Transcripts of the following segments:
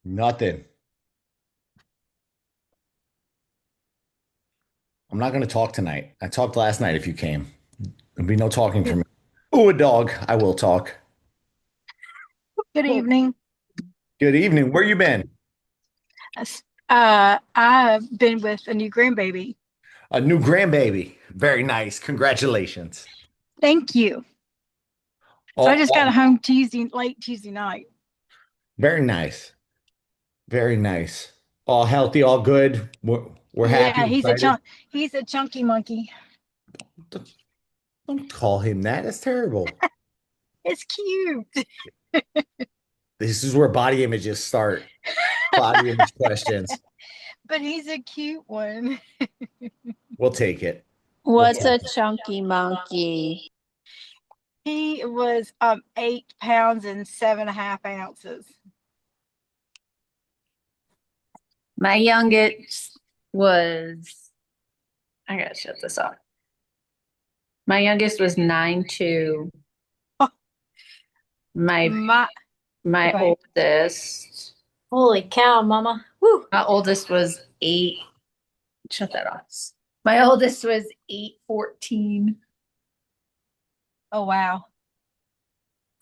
Nothing. I'm not going to talk tonight. I talked last night if you came. There'll be no talking for me. Oh, a dog. I will talk. Good evening. Good evening. Where you been? I've been with a new grandbaby. A new grandbaby. Very nice. Congratulations. Thank you. So I Oh, just got oh, home late Tuesday night. very nice. Very nice. All healthy, all good. We're happy, Yeah, excited. he's a chunky monkey. Don't, don't call him that. That's terrible. It's cute, This is where body images start. Body image questions. but he's a cute one. We'll take it. We'll What's take a it. chunky monkey? He was 8 pounds and 7.5 ounces. My youngest was, I gotta shut this off. My youngest was 9'2". My My my okay. oldest Holy cow, mama. Woo. my oldest was 8. Shut that off. My oldest was 8'14". Oh wow.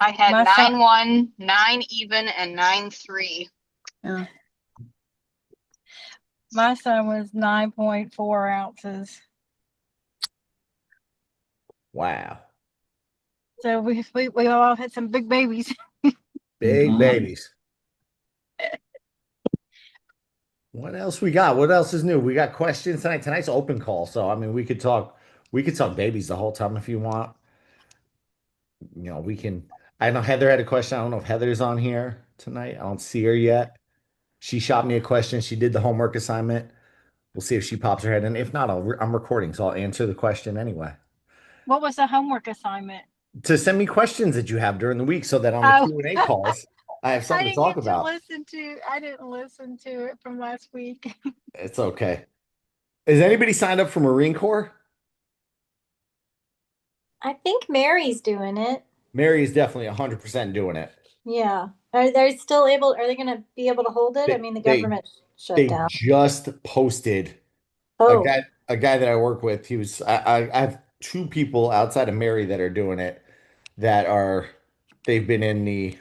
I had My son 9-1, 9 even, and 9-3. Oh. my son was 9.4 ounces. Wow. So we all had some big babies. Big babies. What else we got? What else is new? We got questions tonight. Tonight's open call, so I mean we could talk babies the whole time if you want. We can. I know Heather had a question. I don't know if Heather's on here tonight. I don't see her yet. She shot me a question. She did the homework assignment. We'll see if she pops her head in. If not, I'm recording, so I'll answer the question anyway. What was the homework assignment? To send me questions that you have during the week so that on the Oh, Q&A calls, I have I something to didn't talk get to about. listen to. I didn't listen to it from last week. It's okay. Is anybody signed up for Marine Corps? I think Mary's doing it. Mary is definitely 100% doing it. Yeah. Are they still able, are they going to be able to hold it? I They mean, the they government shut they down. just posted a Oh, guy that I work with. I have two people outside of Mary that are doing it that are they've been in the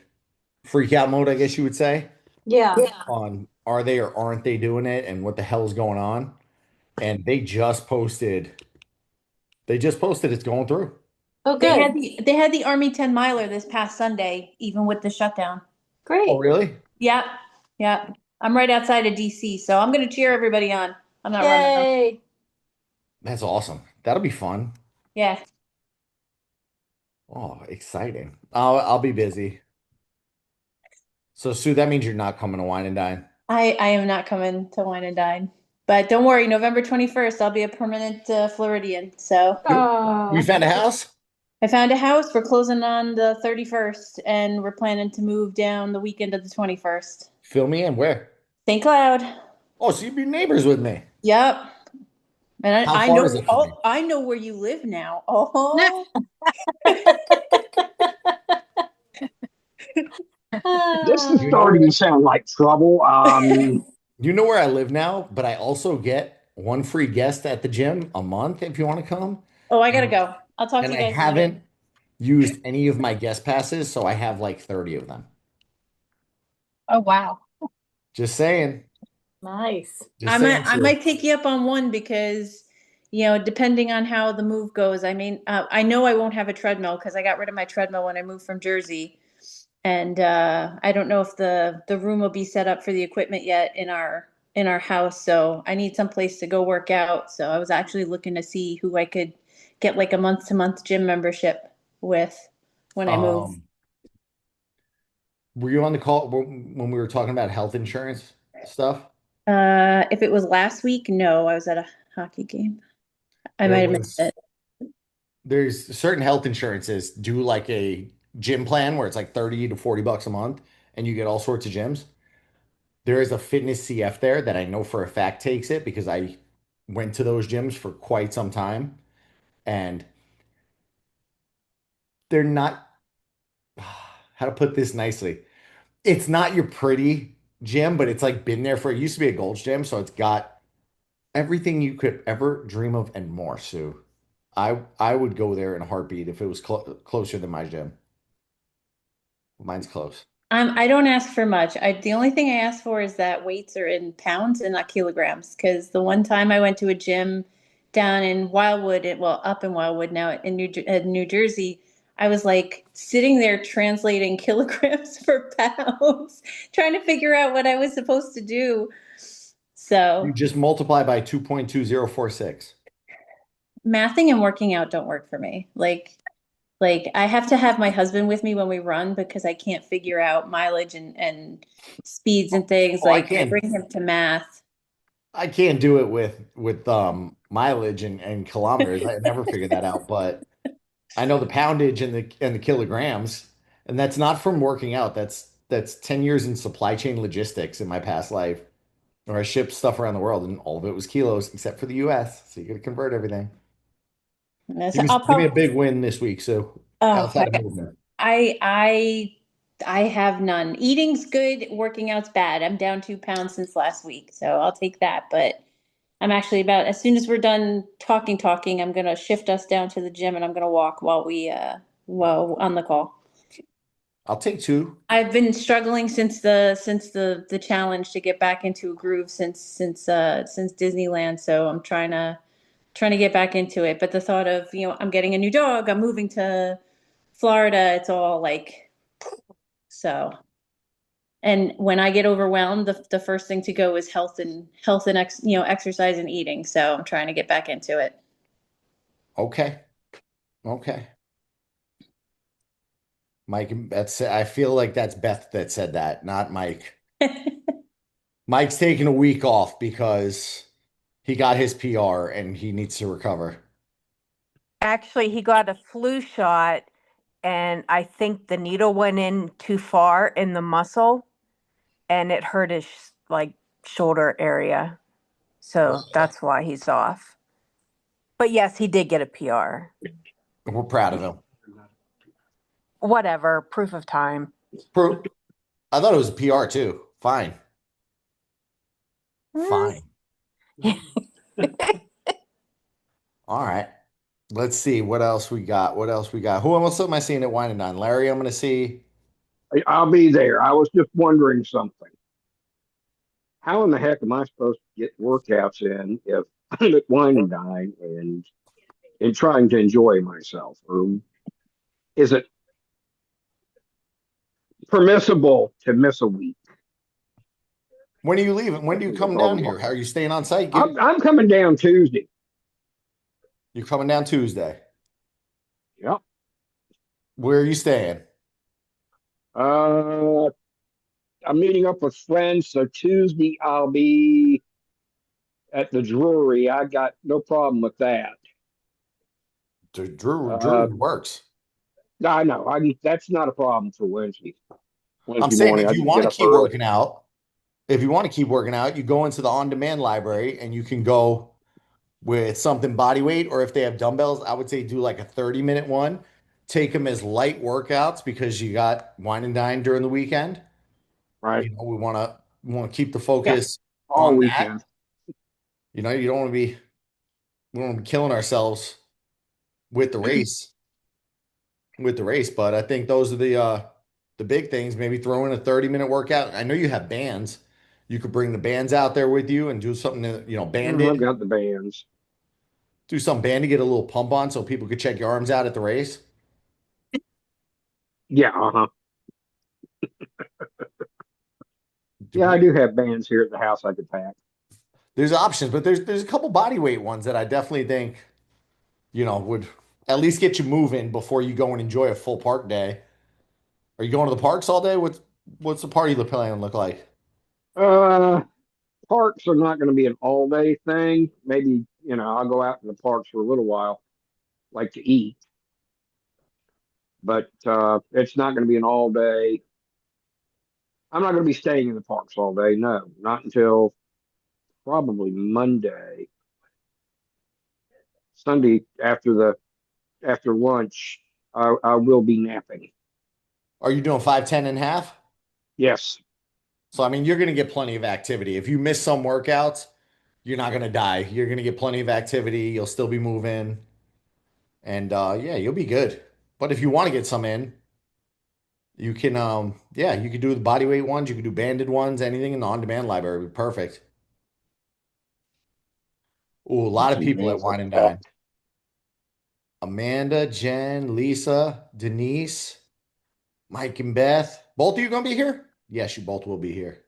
freak out mode, I guess you would say, yeah. on are they or aren't they doing it and what the hell is going on. And they just posted it's going through. Oh, They good. had the Army 10 miler this past Sunday, even with the shutdown. Oh, Great. really? Yep. Yep. I'm right outside of DC, so I'm gonna cheer everybody on. I'm not running though. Yay. That's awesome. That'll be fun. Yeah. Oh, exciting. I'll be busy. So Sue, that means you're not coming to Wine and Dine. I am not coming to Wine and Dine. But don't worry, November 21st, I'll be a permanent Floridian. So We Oh, found a house? I found a house. We're closing on the 31st, and we're planning to move down the weekend of the 21st. Fill me in. Where? St. Cloud. Oh, so you'd be neighbors with me. Yep. And How I far is know it from me? oh, I know where you live now. Oh. This is You know Ah. starting to where sound like trouble. you know where I live now, but I also get one free guest at the gym a month if you want to come. Oh, I gotta And, go. I'll talk to and you I guys later. haven't used any of my guest passes, so I have like 30 of them. Oh wow. Just saying. Nice. Just saying, I Sue. might take you up on one because, depending on how the move goes, I mean, I know I won't have a treadmill because I got rid of my treadmill when I moved from Jersey, and I don't know if the room will be set up for the equipment yet in our house. So I need some place to go work out. So I was actually looking to see who I could get like a month to month gym membership with when I move. Um, were you on the call when we were talking about health insurance stuff? If it was last week, no, I was at a hockey game. I There might have missed was it. there's certain health insurances do like a gym plan where it's like 30 to 40 bucks a month and you get all sorts of gyms. There is a fitness CF there that I know for a fact takes it because I went to those gyms for quite some time and they're not how to put this nicely. It's not your pretty gym, but it's like been there for, it used to be a Gold's Gym, so it's got everything you could ever dream of and more, Sue. I would go there in a heartbeat if it was closer than my gym. Mine's close. I don't ask for much. The only thing I ask for is that weights are in pounds and not kilograms. Because the one time I went to a gym down in Wildwood, up in Wildwood now in New Jersey, I was like sitting there translating kilograms for pounds, trying to figure out what I was supposed to do. You So just multiply by 2.2046. mathing and working out don't work for me. Like I have to have my husband with me when we run because I can't figure out mileage and speeds and things. Oh, I Like I can. bring him to math. I can't do it with mileage and kilometers. I never figured that out, but I know the poundage and the kilograms, and that's not from working out. That's 10 years in supply chain logistics in my past life, where I shipped stuff around the world, and all of it was kilos, except for the US. So you got to convert everything. So I'll Give me a probably, big win this week, so oh, outside of movement. I I have none. Eating's good, working out's bad. I'm down 2 pounds since last week, so I'll take that. But I'm actually about as soon as we're done talking, I'm gonna shift us down to the gym and I'm gonna walk while on the call. I'll take two. I've been struggling since the challenge to get back into a groove since Disneyland, so I'm trying to get back into it. But the thought of, I'm getting a new dog, I'm moving to Florida, it's all like so. And when I get overwhelmed, the first thing to go is health and exercise and eating. So I'm trying to get back into it. Okay. Okay. Mike, I feel like that's Beth that said that, not Mike. Mike's taking a week off because he got his PR and he needs to recover. Actually, he got a flu shot, and I think the needle went in too far in the muscle, and it hurt his like shoulder area. So Okay. that's why he's off. But yes, he did get a PR. We're proud of him. Whatever, proof of time. I thought it was a PR too. Fine. Fine. All right. Let's see what else we got. What else we got? Who else am I seeing at Wine and Dine? Larry, I'm going to see. I'll be there. I was just wondering something. How in the heck am I supposed to get workouts in if I'm at Wine and Dine and trying to enjoy myself? Or is it permissible to miss a week? When are you leaving? When do you come down here? How are you staying on site? I'm coming down Tuesday. You're coming down Tuesday. Yep. Where are you staying? I'm meeting up with friends, so Tuesday I'll be at the Drury. I got no problem with that. Drew works. I know. That's not a problem for Wednesday. I'm saying morning, if I you can want get to up keep early. working out, you go into the on-demand library and you can go with something body weight, or if they have dumbbells, I would say do like a 30-minute one. Take them as light workouts because you got Wine and Dine during the weekend. Right. We want to keep the focus All on weekend. that. You don't want to be we don't want to be killing ourselves with the race. But I think those are the big things. Maybe throw in a 30-minute workout. I know you have bands. You could bring the bands out there with you and do something that, I've banded. got the bands. Do some band to get a little pump on so people could check your arms out at the race. Yeah, Yeah, I do have bands here at the house I could pack. There's options, but there's a couple body weight ones that I definitely think, would at least get you moving before you go and enjoy a full park day. Are you going to the parks all day? What's the party plan look like? Parks are not going to be an all day thing. Maybe, I'll go out in the parks for a little while, like to eat. But it's not going to be an all day. I'm not going to be staying in the parks all day. No, not until probably Monday. Sunday after lunch, I will be napping. Are you doing 5, 10 and a half? Yes. So I mean, you're gonna get plenty of activity. If you miss some workouts, you're not gonna die. You're gonna get plenty of activity. You'll still be moving, and yeah, you'll be good. But if you want to get some in, you can yeah, you could do the body weight ones. You could do banded ones. Anything in the on-demand library would be perfect. Ooh, a lot of people at Wine and Dine. Amanda, Jen, Lisa, Denise, Mike, and Beth. Both of you gonna be here? Yes, you both will be here.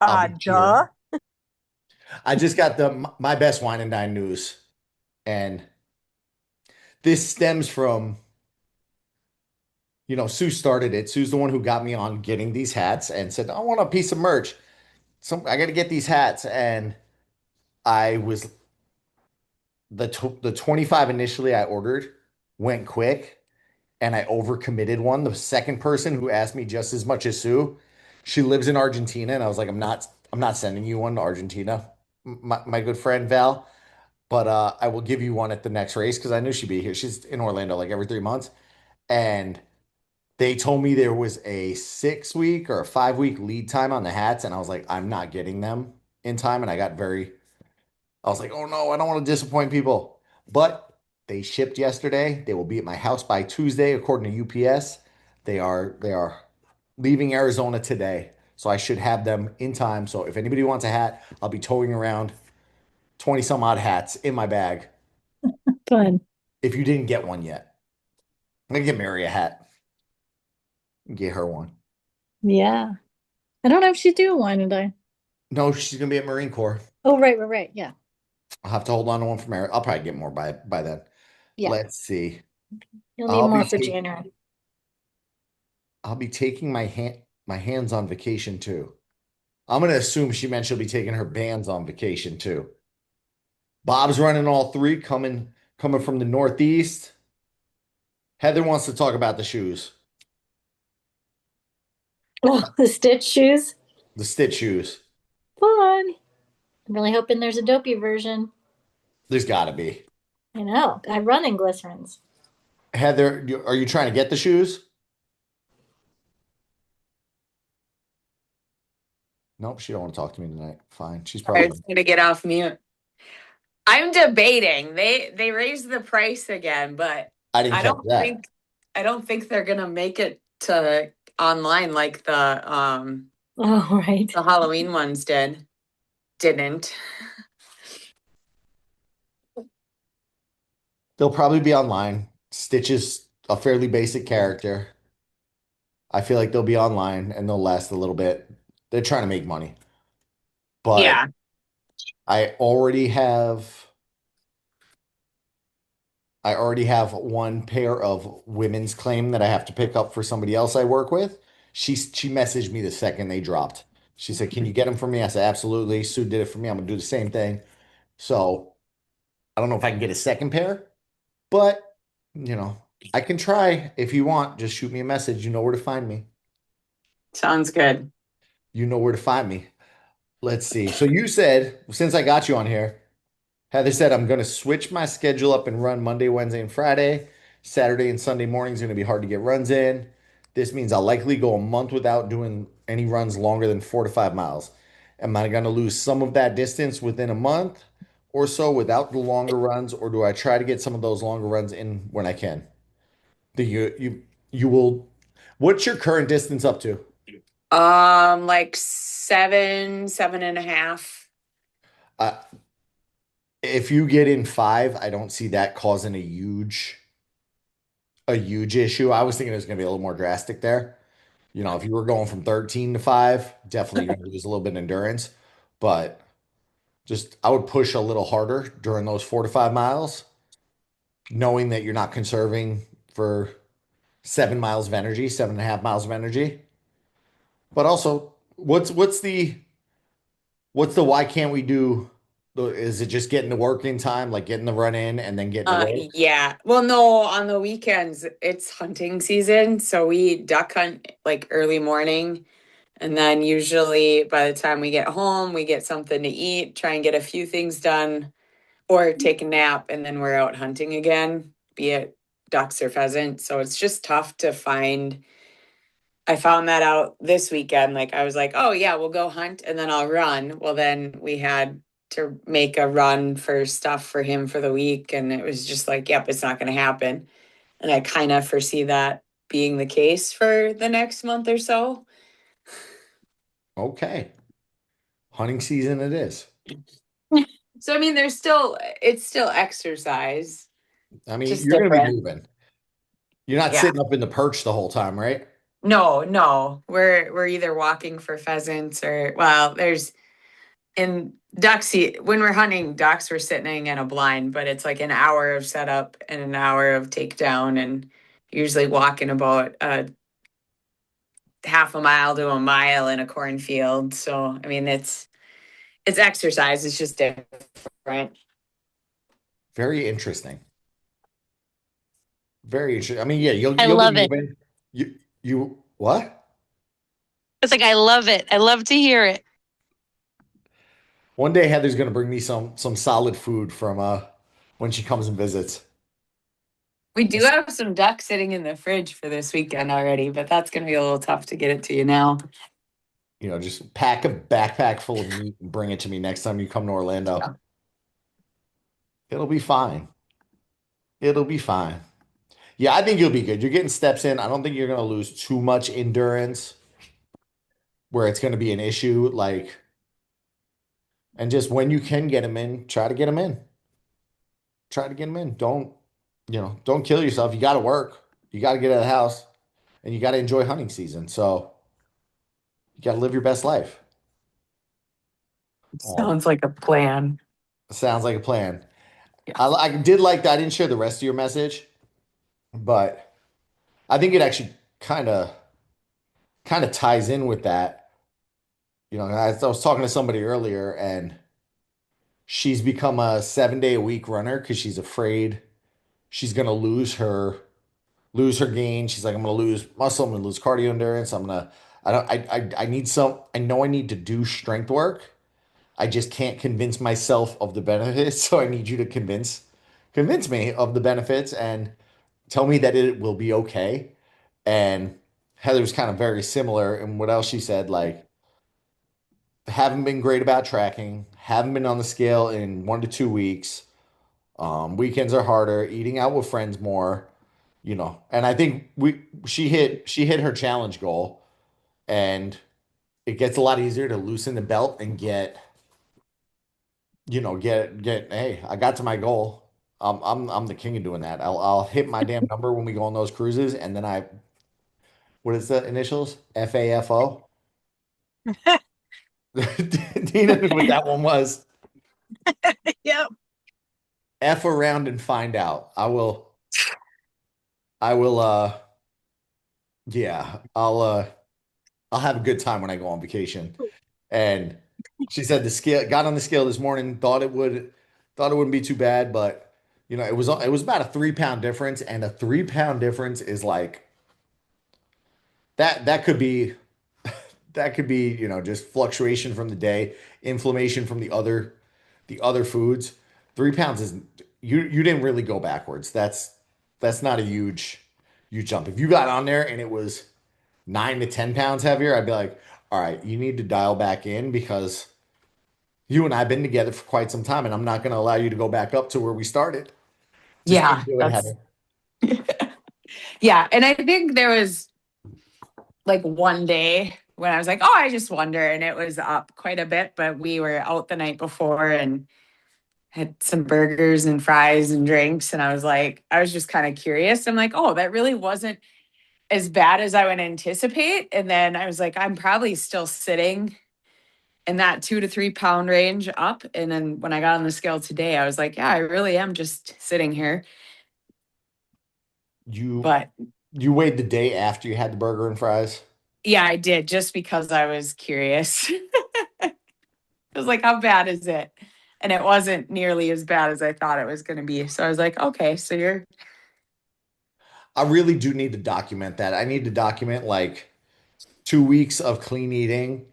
I'll be Duh. here. I just got the my best Wine and Dine news, and this stems from, Sue started it. Sue's the one who got me on getting these hats and said, I want a piece of merch. I got to get these hats. And I was the 25 initially I ordered went quick, and I overcommitted one. The second person who asked me just as much as Sue, she lives in Argentina, and I was like, I'm not sending you one to Argentina, my good friend Val, but I will give you one at the next race because I knew she'd be here. She's in Orlando like every 3 months, and they told me there was a 6 week or a 5 week lead time on the hats, and I was like, I'm not getting them in time, and I was like, oh no, I don't want to disappoint people. But they shipped yesterday. They will be at my house by Tuesday, according to UPS. They are leaving Arizona today. So I should have them in time. So if anybody wants a hat, I'll be towing around 20 some odd hats in my bag. Fun. If you didn't get one yet, I'm gonna get Mary a hat. Get her one. Yeah. I don't know if she's doing wine and dine. No, she's gonna be at Marine Corps. Oh, right. Yeah. I'll have to hold on to one for Mary. I'll probably get more by then. Yeah. Let's see. You'll need I'll more be for taking- January. I'll be taking my hands on vacation too. I'm gonna assume she meant she'll be taking her bands on vacation too. Bob's running all three, coming from the Northeast. Heather wants to talk about the shoes, Oh, the Stitch shoes. the Stitch shoes. Fun. I'm really hoping there's a dopey version. There's got to be. I know. I run in glycerins. Heather, are you trying to get the shoes? Nope, she don't want to talk to me tonight. Fine, she's I probably. was gonna get off mute. I'm debating. They raised the price again, but I didn't I catch don't that. think I don't think they're gonna make it to online like Oh, right. the Halloween ones didn't. They'll probably be online. Stitch is a fairly basic character. I feel like they'll be online and they'll last a little bit. They're trying to make money. But Yeah. I already have one pair of women's claim that I have to pick up for somebody else I work with. She messaged me the second they dropped. She said, "Can you get them for me?" I said, "Absolutely." Sue did it for me. I'm gonna do the same thing. So I don't know if I can get a second pair, but I can try if you want. Just shoot me a message. You know where to find me. Sounds good. You know where to find me. Let's see. So you said, since I got you on here, Heather said, I'm going to switch my schedule up and run Monday, Wednesday, and Friday. Saturday and Sunday mornings are going to be hard to get runs in. This means I'll likely go a month without doing any runs longer than 4 to 5 miles. Am I going to lose some of that distance within a month or so without the longer runs, or do I try to get some of those longer runs in when I can? You will. What's your current distance up to? Like 7.5. Uh, if you get in 5, I don't see that causing a huge issue. I was thinking it was going to be a little more drastic there. If you were going from 13 to 5, definitely you're going to lose a little bit of endurance. But I would push a little harder during those 4 to 5 miles, knowing that you're not conserving for 7 miles of energy, 7.5 miles of energy. But also, what's the why can't we do? Is it just getting the work in time, like getting the run in and then getting to work? Yeah. Well, no, on the weekends it's hunting season, so we duck hunt like early morning, and then usually by the time we get home, we get something to eat, try and get a few things done, or take a nap, and then we're out hunting again, be it ducks or pheasant. So it's just tough to find I found that out this weekend. Like I was like, oh yeah, we'll go hunt and then I'll run. Well, then we had to make a run for stuff for him for the week. And it was just like, yep, it's not going to happen. And I kind of foresee that being the case for the next month or so. Okay. Hunting season it is. So, I mean, it's still exercise. I mean, Just you're going to be different. moving. You're not Yeah. sitting up in the perch the whole time, right? No. We're either walking for pheasants or, well, there's in ducks, when we're hunting ducks, we're sitting in a blind, but it's like an hour of setup and an hour of takedown, and usually walking about half a mile to a mile in a cornfield. So I mean, it's exercise. It's just different. Very interesting. Very interesting. I mean, yeah, I you'll love be it. moving. You what? It's like I love it. I love to hear it. One day Heather's going to bring me some solid food from when she comes and visits. We do have some duck sitting in the fridge for this weekend already, but that's going to be a little tough to get it to you now. You know, just pack a backpack full of meat and bring it to me next time you come to Orlando. Yeah. It'll be fine. It'll be fine. Yeah, I think you'll be good. You're getting steps in. I don't think you're going to lose too much endurance where it's going to be an issue. Like, and just when you can get them in, try to get them in. Try to get them in. Don't kill yourself. You got to work. You got to get out of the house and you got to enjoy hunting season. So you got to live your best life. Sounds like a plan. Sounds like a plan. Yeah. I did like that. I didn't share the rest of your message, but I think it actually kind of ties in with that. You know, I was talking to somebody earlier and she's become a 7-day-a-week runner because she's afraid she's gonna lose her gain. She's like, I'm gonna lose muscle, I'm gonna lose cardio endurance. I know I need to do strength work. I just can't convince myself of the benefits. So I need you to convince me of the benefits and tell me that it will be okay. And Heather's kind of very similar. And what else she said, like, haven't been great about tracking, haven't been on the scale in 1 to 2 weeks. Weekends are harder, eating out with friends more, you know. And I think she hit her challenge goal, and it gets a lot easier to loosen the belt and get hey, I got to my goal. I'm the king of doing that. I'll hit my damn number when we go on those cruises, and then what is the initials? FAFO. Dina knew what that one was. Yep. F around and find out. Yeah, I'll have a good time when I go on vacation. And she said got on the scale this morning, thought it wouldn't be too bad, but you know, it was about a 3-pound difference, and a 3-pound difference is like that could be you know, just fluctuation from the day, inflammation from the other foods. 3 pounds is you didn't really go backwards. That's not a huge jump. If you got on there and it was 9 to 10 pounds heavier, I'd be like, all right, you need to dial back in because you and I have been together for quite some time, and I'm not going to allow you to go back up to where we started. Just Yeah, keep doing it, Heather. Yeah, and I think there was like one day when I was like, oh, I just wonder, and it was up quite a bit, but we were out the night before and had some burgers and fries and drinks, and I was just kind of curious. I'm like, oh, that really wasn't as bad as I would anticipate. And then I was like, I'm probably still sitting in that 2 to 3 pound range up. And then when I got on the scale today, I was like, yeah, I really am just sitting here. But You weighed the day after you had the burger and fries? yeah, I did, just because I was curious. I was like, how bad is it? And it wasn't nearly as bad as I thought it was going to be. So I was like, okay, so I really do need to document that. I need to document like 2 weeks of clean eating,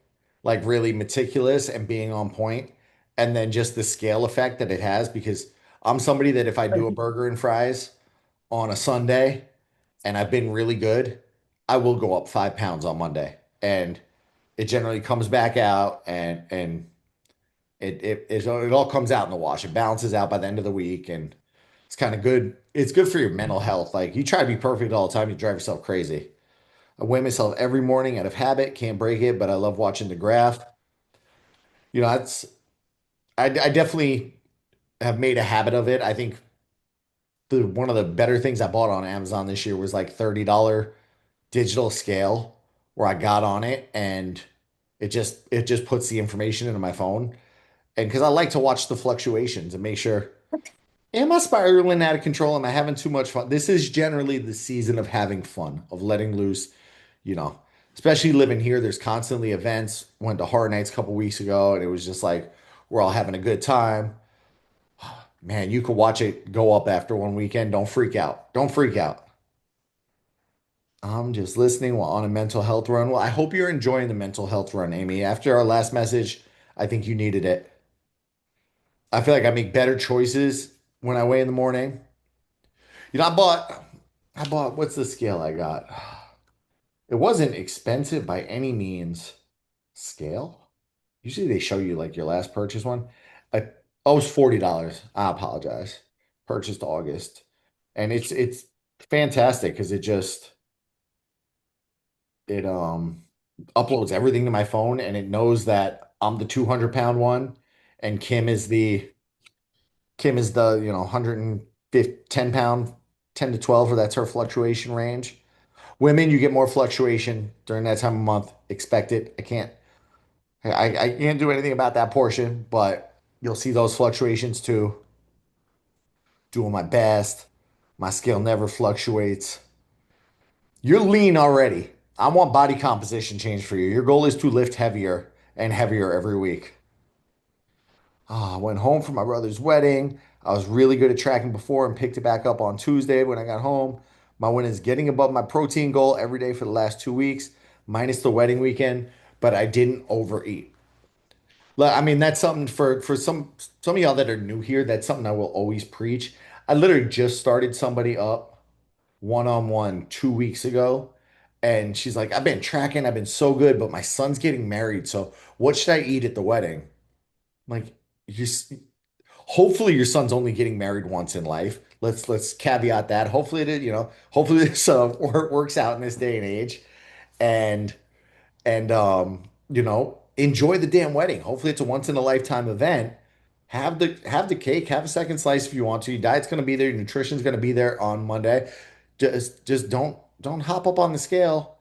like really meticulous and being on point, and then just the scale effect that it has. Because I'm somebody that if I do a burger and fries on a Sunday and I've been really good, I will go up 5 pounds on Monday, and it generally comes back out, and it all comes out in the wash. It balances out by the end of the week, and it's kind of good. It's good for your mental health. Like you try to be perfect all the time, you drive yourself crazy. I weigh myself every morning out of habit, can't break it, but I love watching the graph. It's I definitely have made a habit of it. I think the one of the better things I bought on Amazon this year was like $30 digital scale where I got on it, and it just puts the information into my phone. And because I like to watch the fluctuations and make sure, am I spiraling out of control? Am I having too much fun? This is generally the season of having fun, of letting loose, you know, especially living here. There's constantly events. Went to Horror Nights a couple weeks ago, and it was just like we're all having a good time. Man, you could watch it go up after one weekend. Don't freak out. Don't freak out. I'm just listening while on a mental health run. Well, I hope you're enjoying the mental health run, Amy. After our last message, I think you needed it. I feel like I make better choices when I weigh in the morning. I bought, what's the scale I got? It wasn't expensive by any means. Scale? Usually they show you like your last purchase one. I, oh, it was $40. I apologize. Purchased August. And it's fantastic because it uploads everything to my phone, and it knows that I'm the 200-pound one and Kim is the 110 pound, 10 to 12, or that's her fluctuation range. Women, you get more fluctuation during that time of month. Expect it. I can't do anything about that portion, but you'll see those fluctuations too. Doing my best. My scale never fluctuates. You're lean already. I want body composition change for you. Your goal is to lift heavier and heavier every week. I went home for my brother's wedding. I was really good at tracking before and picked it back up on Tuesday when I got home. My win is getting above my protein goal every day for the last 2 weeks, minus the wedding weekend, but I didn't overeat. I mean, that's something for some of y'all that are new here. That's something I will always preach. I literally just started somebody up one-on-one 2 weeks ago, and she's like, "I've been tracking, I've been so good, but my son's getting married, so what should I eat at the wedding?" I'm like, you hopefully your son's only getting married once in life. Let's caveat that. Hopefully this works out in this day and age, and enjoy the damn wedding. Hopefully it's a once in a lifetime event. Have the cake, have a second slice if you want to. Your diet's going to be there, your nutrition's going to be there on Monday. Just don't hop up on the scale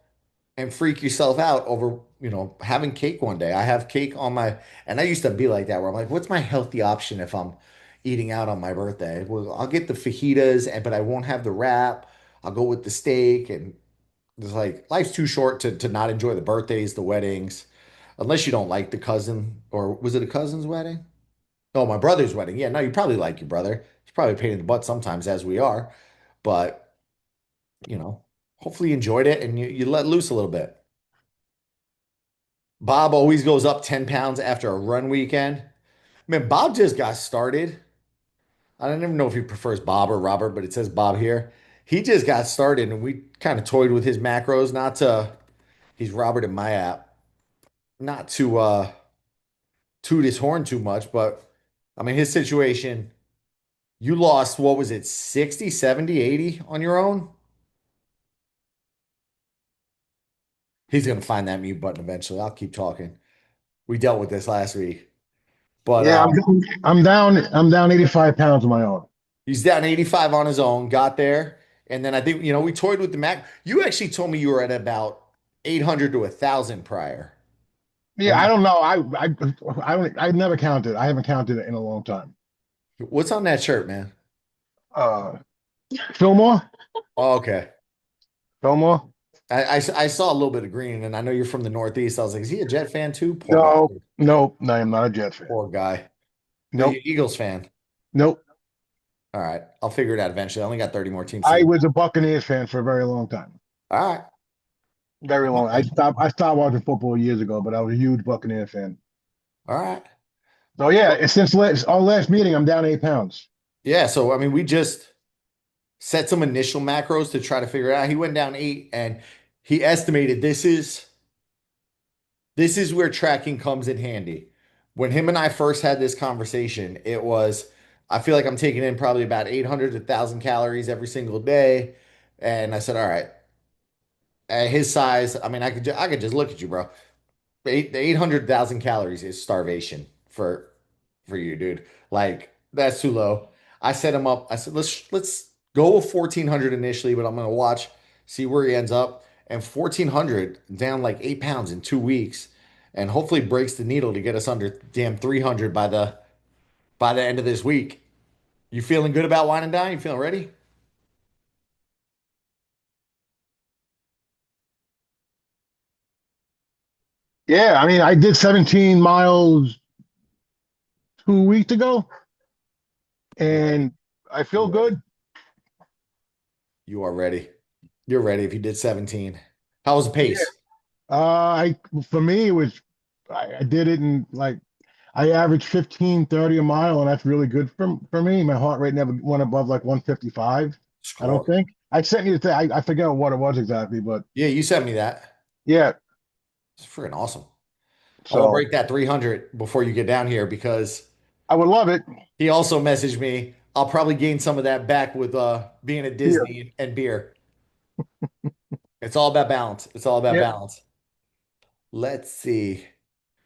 and freak yourself out over, having cake one day. I have cake on my, and I used to be like that where I'm like, what's my healthy option if I'm eating out on my birthday? Well, I'll get the fajitas, but I won't have the wrap. I'll go with the steak, and it's like life's too short to not enjoy the birthdays, the weddings, unless you don't like the cousin, or was it a cousin's wedding? Oh, my brother's wedding. Yeah, no, you probably like your brother. He's probably a pain in the butt sometimes, as we are, but hopefully you enjoyed it and you let loose a little bit. Bob always goes up 10 pounds after a run weekend. Man, Bob just got started. I don't even know if he prefers Bob or Robert, but it says Bob here. He just got started, and we kind of toyed with his macros, he's Robert in my app, not to toot his horn too much, but I mean, his situation, you lost, what was it, 60, 70, 80 on your own? He's going to find that mute button eventually. I'll keep talking. We dealt with this last week. But Yeah, I'm down 85 pounds on my own. he's down 85 on his own, got there. And then I think, we toyed with the Mac. You actually told me you were at about 800 to 1,000 prior. Yeah, I don't know. I've never counted. I haven't counted it in a long time. What's on that shirt, man? Fillmore? Oh, okay. Fillmore? I saw a little bit of green, and I know you're from the Northeast. I was like, is he a Jet fan too? No, Guy. no, I'm not a Jet fan. Poor guy. Nope. You're Eagles fan. Nope. All right. I'll figure it out eventually. I only got 30 more teams. I was a Buccaneers fan for a very long time. All right. Very long. I stopped watching football years ago, but I was a huge Buccaneers fan. All right. So yeah, since our last meeting, I'm down 8 pounds. Yeah. So, I mean, we just set some initial macros to try to figure it out. He went down 8, and he estimated this is where tracking comes in handy. When him and I first had this conversation, it was, I feel like I'm taking in probably about 800 to 1,000 calories every single day. And I said, all right, at his size, I mean, I could just look at you, bro. 800,000 calories is starvation for you, dude. Like that's too low. I set him up. I said, let's go with 1,400 initially, but I'm gonna watch, see where he ends up. And 1,400 down like 8 pounds in 2 weeks, and hopefully breaks the needle to get us under damn 300 by the end of this week. You feeling good about wine and dine? You feeling ready? Yeah, I mean, I did 17 miles 2 weeks ago, and I feel good. You are ready. You're ready if you did 17. How was the pace? I for me it was I did it in like I averaged 15-30 a mile, and that's really good for me. My heart rate never went above like 155. I don't Score. think. I sent you the thing. I forget what it was exactly, but Yeah, you sent me that. yeah. It's freaking awesome. I want to So break that 300 before you get down here because I would love it. he also messaged me. I'll probably gain some of that back with being at Beer. Disney and beer. It's all about balance. It's all about Yeah. balance. Let's see.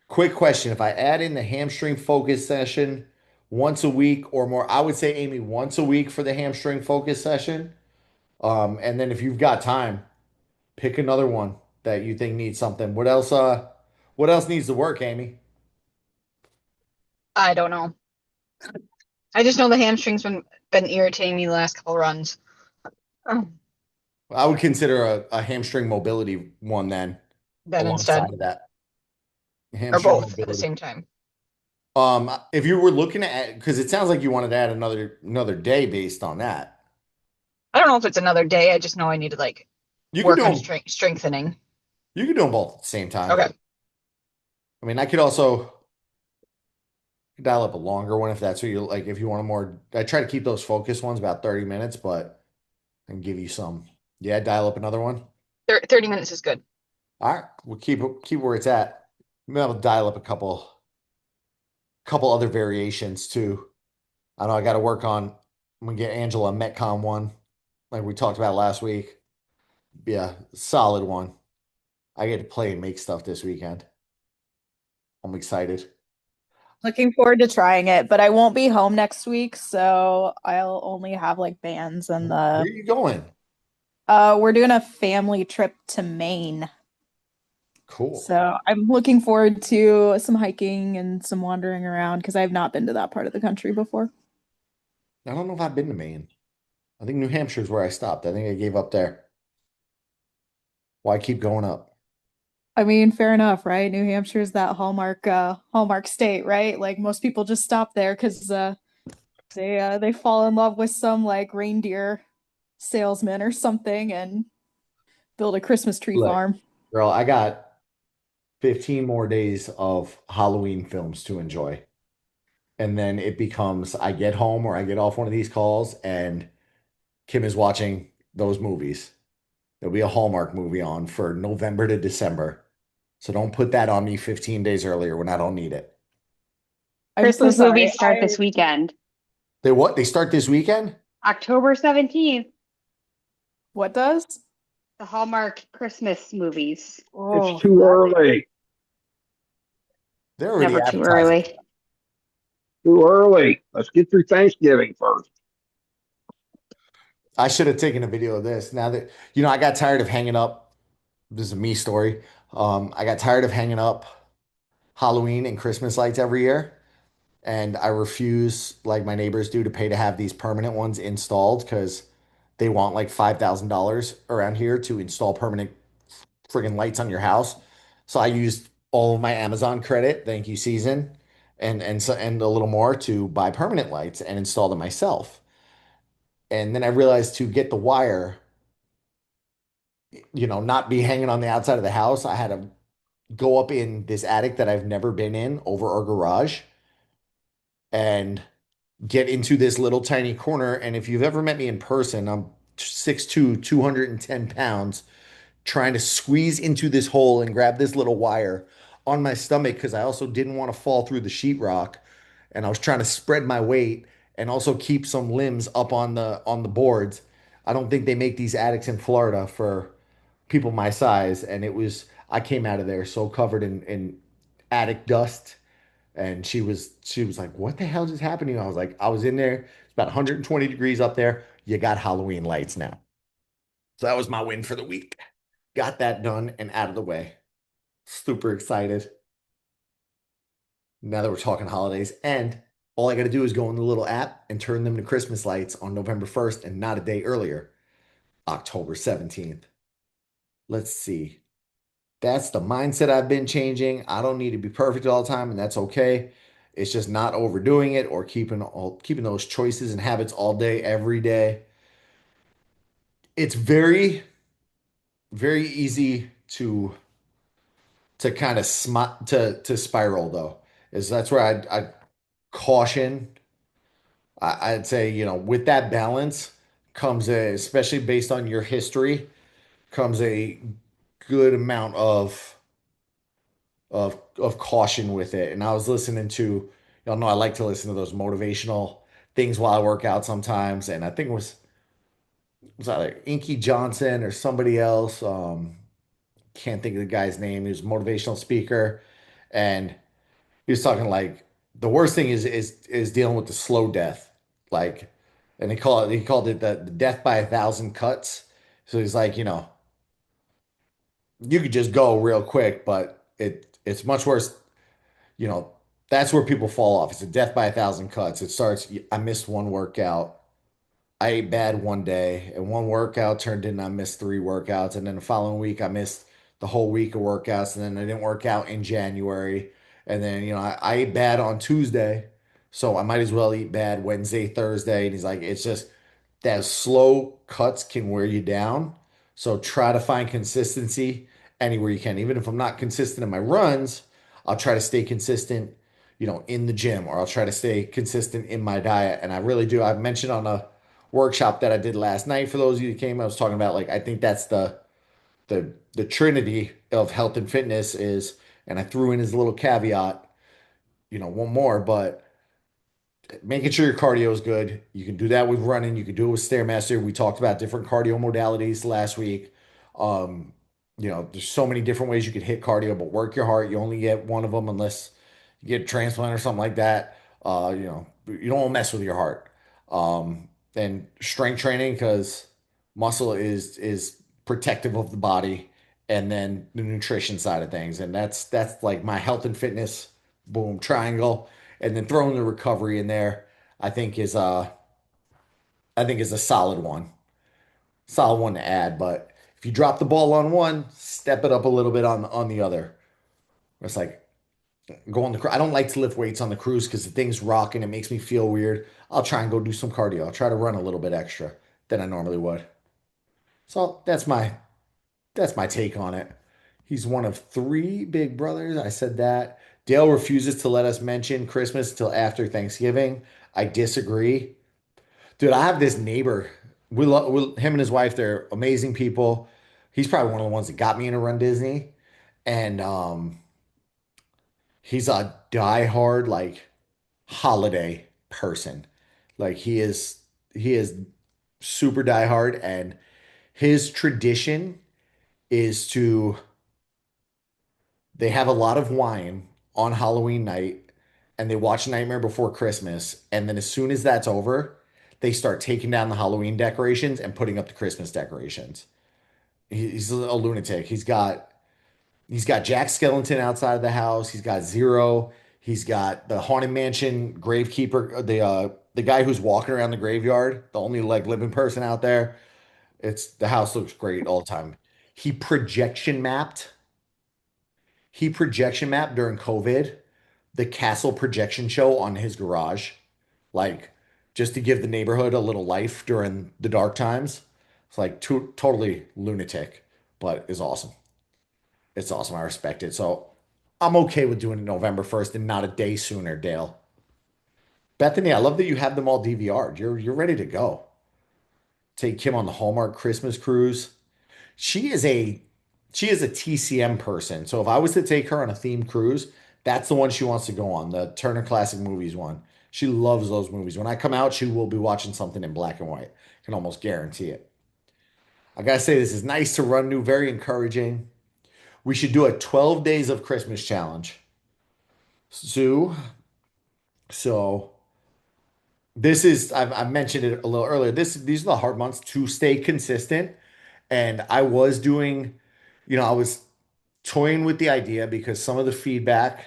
Quick question. If I add in the hamstring focus session once a week or more, I would say, Amy, once a week for the hamstring focus session. And then if you've got time, pick another one that you think needs something. What else needs to work, Amy? I don't know. I just know the hamstring's been irritating me the last couple runs. Oh, I would consider a hamstring mobility one then then alongside instead, of that. or Hamstring both at the mobility. same time. If you were looking at, because it sounds like you wanted to add another day based on that. I don't know if it's another day. I just know I need to like You can work do on them. strengthening. You can do them both at the same time. Okay. I mean, I could also dial up a longer one if that's what you like. If you want a more, I try to keep those focus ones about 30 minutes, but I can give you some. Yeah, dial up another one. 30 minutes is good. All right, we'll keep where it's at. Maybe I'll dial up a couple other variations too. I know I got to work on. I'm gonna get Angela a Metcon one, like we talked about last week. Yeah, solid one. I get to play and make stuff this weekend. I'm excited. Looking forward to trying it, but I won't be home next week, so I'll only have like bands and Where are you going? we're doing a family trip to Maine. Cool. So I'm looking forward to some hiking and some wandering around because I've not been to that part of the country before. I don't know if I've been to Maine. I think New Hampshire's where I stopped. I think I gave up there. Why keep going up? I mean, fair enough, right? New Hampshire's that hallmark state, right? Like most people just stop there because they fall in love with some like reindeer salesman or something and build a Christmas tree Look, farm. girl, I got 15 more days of Halloween films to enjoy. And then it becomes I get home or I get off one of these calls and Kim is watching those movies. There'll be a Hallmark movie on for November to December. So don't put that on me 15 days earlier when I don't need it. I'm so Christmas sorry. movies start this weekend, They what? They start this weekend? October 17th. What does? The Hallmark Christmas movies. Oh, It's too early. They're already Never too advertising. early. Too early. Let's get through Thanksgiving first. I should have taken a video of this. Now that I got tired of hanging up. This is a me story. I got tired of hanging up Halloween and Christmas lights every year, and I refuse, like my neighbors do, to pay to have these permanent ones installed because they want like $5,000 around here to install permanent friggin' lights on your house. So I used all of my Amazon credit, thank you, season, and a little more to buy permanent lights and install them myself. And then I realized to get the wire, not be hanging on the outside of the house, I had to go up in this attic that I've never been in over our garage and get into this little tiny corner. And if you've ever met me in person, I'm 6'2", 210 pounds. trying to squeeze into this hole and grab this little wire on my stomach because I also didn't want to fall through the sheetrock, and I was trying to spread my weight and also keep some limbs up on the boards. I don't think they make these attics in Florida for people my size, and I came out of there so covered in attic dust, and she was like, "What the hell is happening?" I was like, "I was in there. It's about 120 degrees up there. You got Halloween lights now." So that was my win for the week. Got that done and out of the way. Super excited. Now that we're talking holidays, and all I got to do is go in the little app and turn them to Christmas lights on November 1st and not a day earlier, October 17th. Let's see. That's the mindset I've been changing. I don't need to be perfect all the time, and that's okay. It's just not overdoing it or keeping those choices and habits all day, every day. It's very, very easy to kind of to spiral though. Is that's where I caution. I'd say, with that balance comes especially based on your history, comes a good amount of caution with it. And I was listening to, y'all know I like to listen to those motivational things while I work out sometimes. And I think it was either Inky Johnson or somebody else. Can't think of the guy's name. He was a motivational speaker, and he was talking like the worst thing is dealing with the slow death, like, and he called it the death by 1,000 cuts. So he's like, you could just go real quick, but it's much worse. You know, that's where people fall off. It's a death by 1,000 cuts. It starts. I missed one workout. I ate bad one day, and one workout turned in I missed three workouts, and then the following week I missed the whole week of workouts, and then I didn't work out in January, and then I ate bad on Tuesday, so I might as well eat bad Wednesday, Thursday, and he's like, it's just that slow cuts can wear you down, so try to find consistency anywhere you can. Even if I'm not consistent in my runs, I'll try to stay consistent, in the gym, or I'll try to stay consistent in my diet, and I really do. I've mentioned on a workshop that I did last night. For those of you who came, I was talking about, like, I think that's the trinity of health and fitness is, and I threw in his little caveat, one more, but making sure your cardio is good. You can do that with running. You can do it with Stairmaster. We talked about different cardio modalities last week. Um, there's so many different ways you could hit cardio, but work your heart. You only get one of them unless you get a transplant or something like that. You don't want to mess with your heart. And strength training, because muscle is protective of the body, and then the nutrition side of things, and that's like my health and fitness boom triangle, and then throwing the recovery in there, I think is a solid one to add. But if you drop the ball on one, step it up a little bit on the other. It's like go on I don't like to lift weights on the cruise because the thing's rocking. It makes me feel weird. I'll try and go do some cardio. I'll try to run a little bit extra than I normally would. So that's my take on it. He's one of three big brothers. I said that. Dale refuses to let us mention Christmas until after Thanksgiving. I disagree. Dude, I have this neighbor. Him and his wife, they're amazing people. He's probably one of the ones that got me into Run Disney. And he's a diehard, like, holiday person. Like, he is super diehard, and his tradition is they have a lot of wine on Halloween night, and they watch Nightmare Before Christmas, and then as soon as that's over, they start taking down the Halloween decorations and putting up the Christmas decorations. He's a lunatic. He's got Jack Skellington outside of the house. He's got Zero. He's got the Haunted Mansion gravekeeper, the guy who's walking around the graveyard, the only, like, living person out there. The house looks great all the time. He projection mapped. He projection mapped during COVID the Castle projection show on his garage, like, just to give the neighborhood a little life during the dark times. It's like totally lunatic, but it's awesome. It's awesome. I respect it. So I'm okay with doing it November 1st and not a day sooner, Dale. Bethany, I love that you have them all DVR'd. You're ready to go. Take Kim on the Hallmark Christmas cruise. She is a she is a TCM person. So if I was to take her on a themed cruise, that's the one she wants to go on, the Turner Classic Movies one. She loves those movies. When I come out, she will be watching something in black and white. Can almost guarantee it. I gotta say, this is nice to run new, very encouraging. We should do a 12 days of Christmas challenge. Sue. So this is, I've mentioned it a little earlier. These are the hard months to stay consistent. And I was doing, I was toying with the idea because some of the feedback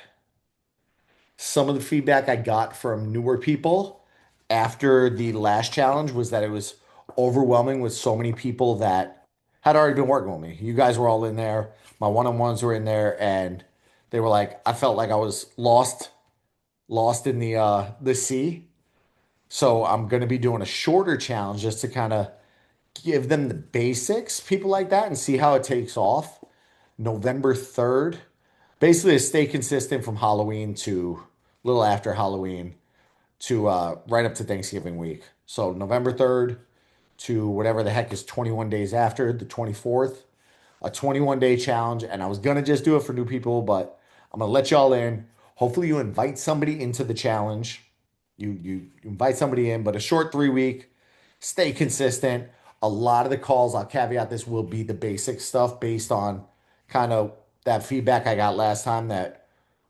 I got from newer people after the last challenge was that it was overwhelming with so many people that had already been working with me. You guys were all in there. My one-on-ones were in there, and they were like, I felt like I was lost in the sea. So I'm going to be doing a shorter challenge just to kind of give them the basics, people like that, and see how it takes off. November 3rd, basically to stay consistent from Halloween to a little after Halloween to right up to Thanksgiving week. So November 3rd to whatever the heck is 21 days after, the 24th, a 21-day challenge. And I was going to just do it for new people, but I'm going to let y'all in. Hopefully you invite somebody into the challenge. You invite somebody in, but a short 3-week, stay consistent. A lot of the calls, I'll caveat this, will be the basic stuff based on kind of that feedback I got last time that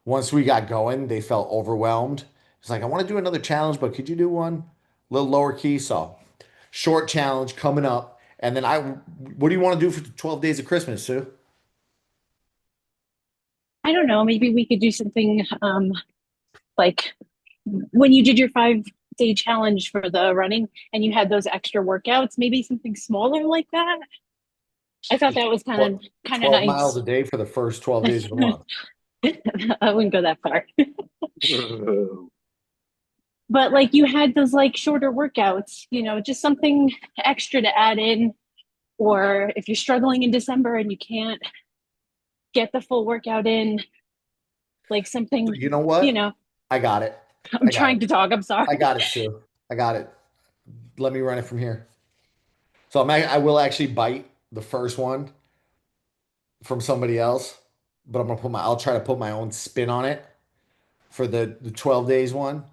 once we got going, they felt overwhelmed. It's like, I want to do another challenge, but could you do one a little lower key? So short challenge coming up. And then what do you want to do for the 12 days of Christmas, Sue? I don't know. Maybe we could do something like when you did your 5-day challenge for the running and you had those extra workouts, maybe something smaller like that. I thought that was kind of 12 miles nice. a day for the first 12 days of the month. I wouldn't go that far. But like you had those like shorter workouts, just something extra to add in. Or if you're struggling in December and you can't get the full workout in, like something, You know what? I got it. I'm trying to talk. I'm sorry. I got it, Sue. I got it. Let me run it from here. So I will actually bite the first one from somebody else, but I'll try to put my own spin on it for the 12 days one.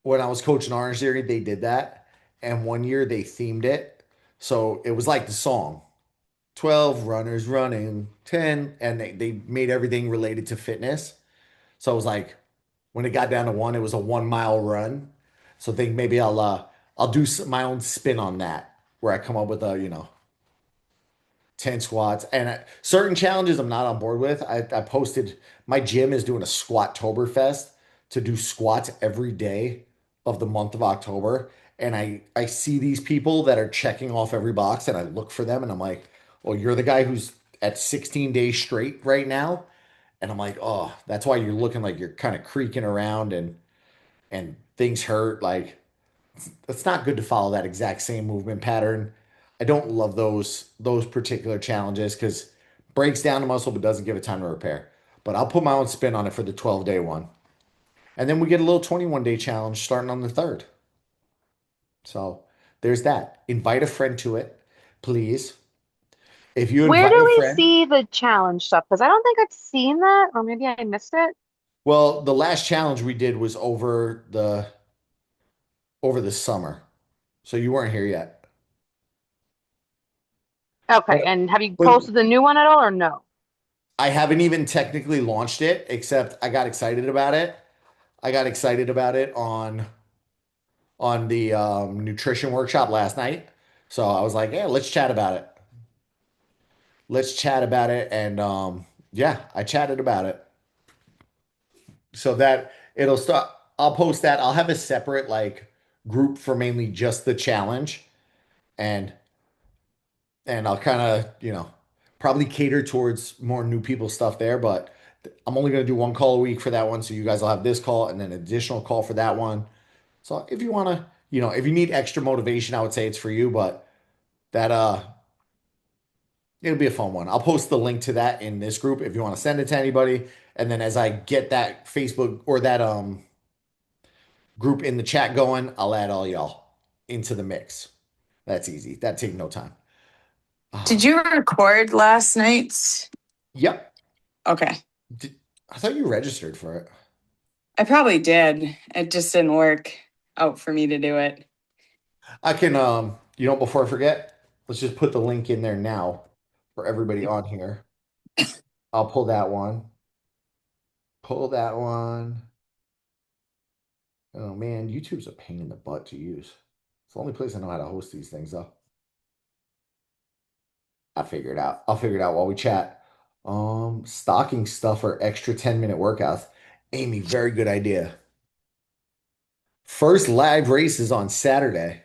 When I was coaching Orange Theory, they did that. And one year they themed it. So it was like the song 12 runners running, 10, and they made everything related to fitness. So it was like when it got down to one, it was a 1 mile run. So I think maybe I'll do my own spin on that, where I come up with 10 squats and certain challenges I'm not on board with. I posted my gym is doing a Squat-toberfest to do squats every day of the month of October. And I see these people that are checking off every box and I look for them and I'm like, well, you're the guy who's at 16 days straight right now. And I'm like, oh, that's why you're looking like you're kind of creaking around and things hurt. Like it's not good to follow that exact same movement pattern. I don't love those particular challenges because breaks down the muscle but doesn't give it time to repair. But I'll put my own spin on it for the 12-day one. And then we get a little 21-day challenge starting on the 3rd. So there's that. Invite a friend to it, please. If you Where invite do a we friend, see the challenge stuff? Because I don't think I've seen that, or maybe I missed it. well, the last challenge we did was over the summer. So you weren't here yet. Okay, But and have you but posted the new one at all, or no? I haven't even technically launched it, except I got excited about it. I got excited about it on the nutrition workshop last night. So I was like, yeah, let's chat about it. Let's chat about it. And yeah, I chatted about it. So that it'll start. I'll post that. I'll have a separate like group for mainly just the challenge. And I'll kind of, probably cater towards more new people stuff there, but I'm only going to do one call a week for that one. So you guys will have this call and then an additional call for that one. So if you want to, if you need extra motivation, I would say it's for you, but that, it'll be a fun one. I'll post the link to that in this group if you want to send it to anybody. And then as I get that Facebook or that, group in the chat going, I'll add all y'all into the mix. That's easy. That take no time. Did you record last night's? Yep. Okay. I thought you registered for it. I probably did. It just didn't work out for me to do it. I can, before I forget, let's just put the link in there now for everybody on here. I'll pull that one. Pull that one. Oh man, YouTube's a pain in the butt to use. It's the only place I know how to host these things, though. I'll figure it out while we chat. Stocking stuffer, extra 10-minute workouts. Amy, very good idea. First live race is on Saturday.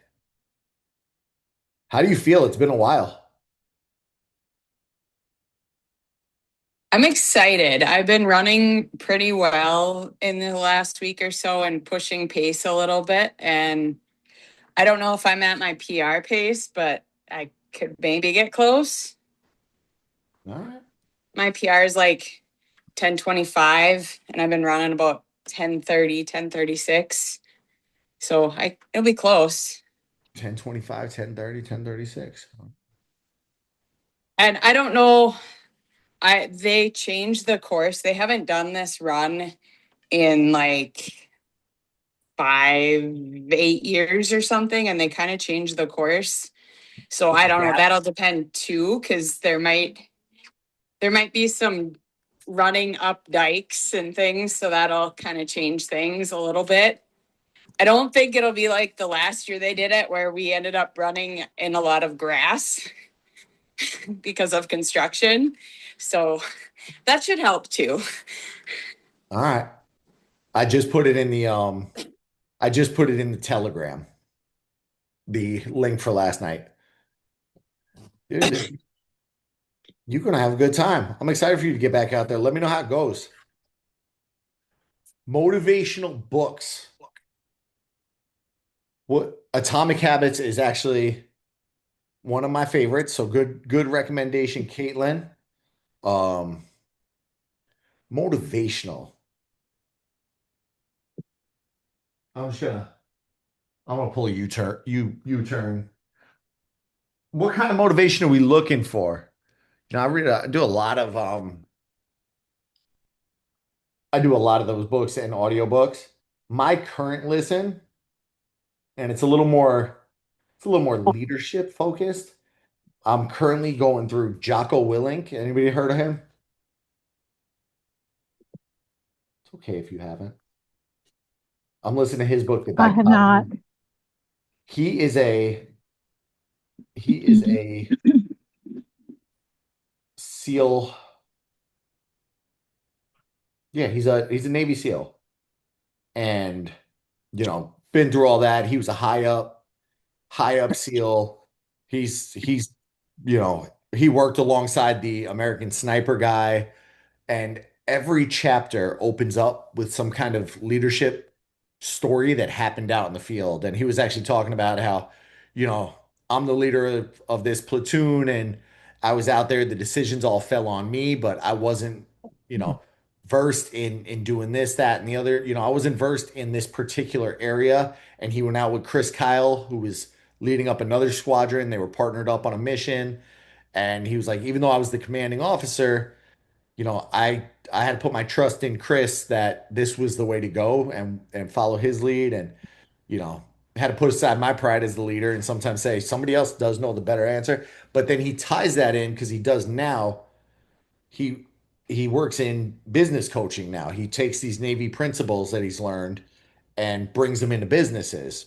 How do you feel? It's been a while. I'm excited. I've been running pretty well in the last week or so and pushing pace a little bit. And I don't know if I'm at my PR pace, but I could maybe get close. All right. My PR is like 10:25, and I've been running about 10:30, 10:36. So it'll be close. 10:25, 10:30, 10:36. And I don't know. They changed the course. They haven't done this run in like 8 years or something, and they kind of changed the course. So I don't know. That'll depend too, because there might be some running up dikes and things, so that'll kind of change things a little bit. I don't think it'll be like the last year they did it, where we ended up running in a lot of grass because of construction. So that should help too. All right. I just put it in the Telegram. The link for last night. Dude, you're gonna have a good time. I'm excited for you to get back out there. Let me know how it goes. Motivational books. What Atomic Habits is actually one of my favorites. So good recommendation, Caitlin. Motivational. I'm gonna pull a U-turn. What kind of motivation are we looking for? I do a lot of those books and audiobooks. My current listen, and it's a little more leadership focused. I'm currently going through Jocko Willink. Anybody heard of him? It's okay if you haven't. I'm listening to his book, The I have not. Dichotomy. He is a SEAL. Yeah, he's a Navy SEAL. And been through all that. He was a high up SEAL. He worked alongside the American sniper guy, and every chapter opens up with some kind of leadership story that happened out in the field. And he was actually talking about how, I'm the leader of this platoon, and I was out there, the decisions all fell on me, but I wasn't, versed in doing this, that, and the other. I wasn't versed in this particular area. And he went out with Chris Kyle, who was leading up another squadron. They were partnered up on a mission. And he was like, even though I was the commanding officer, I had to put my trust in Chris that this was the way to go and follow his lead. And, had to put aside my pride as the leader and sometimes say somebody else does know the better answer. But then he ties that in, because he does now. He works in business coaching now. He takes these Navy principles that he's learned and brings them into businesses.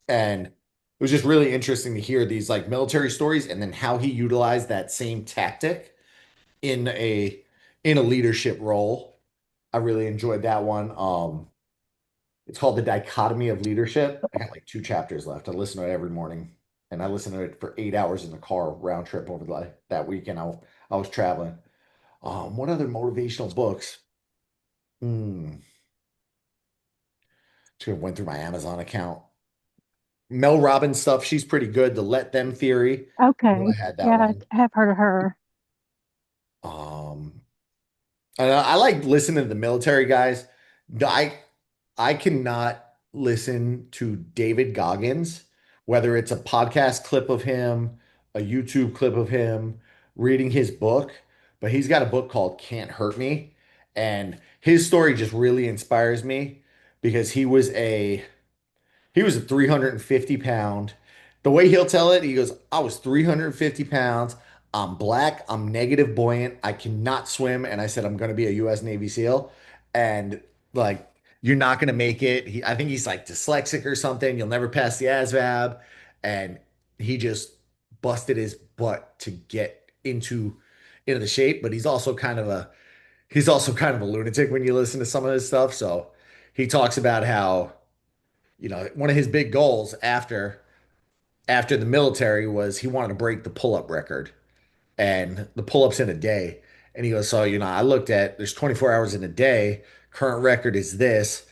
And it was just really interesting to hear these like military stories, and then how he utilized that same tactic in a leadership role. I really enjoyed that one. It's called The Dichotomy of Leadership. I got like 2 chapters left. I listen to it every morning, and I listened to it for 8 hours in the car round trip over that weekend. I was traveling. What other motivational books? Just went through my Amazon account. Mel Robbins stuff. She's pretty good. The Let Them Theory. Okay. I had that Yeah, one. I have heard of her. And I like listening to the military guys. I cannot listen to David Goggins, whether it's a podcast clip of him, a a YouTube clip of him reading his book, but he's got a book called Can't Hurt Me. And his story just really inspires me because he was a 350 pound. The way he'll tell it, he goes, I was 350 pounds. I'm black. I'm negative buoyant. I cannot swim. And I said, I'm going to be a U.S. Navy SEAL. And like, you're not going to make it. I think he's like dyslexic or something. You'll never pass the ASVAB. And he just busted his butt to get into the shape. But he's also kind of a lunatic when you listen to some of his stuff. So he talks about how, one of his big goals after the military was he wanted to break the pull-up record and the pull-ups in a day. And he goes, so, I looked at there's 24 hours in a day. Current record is this.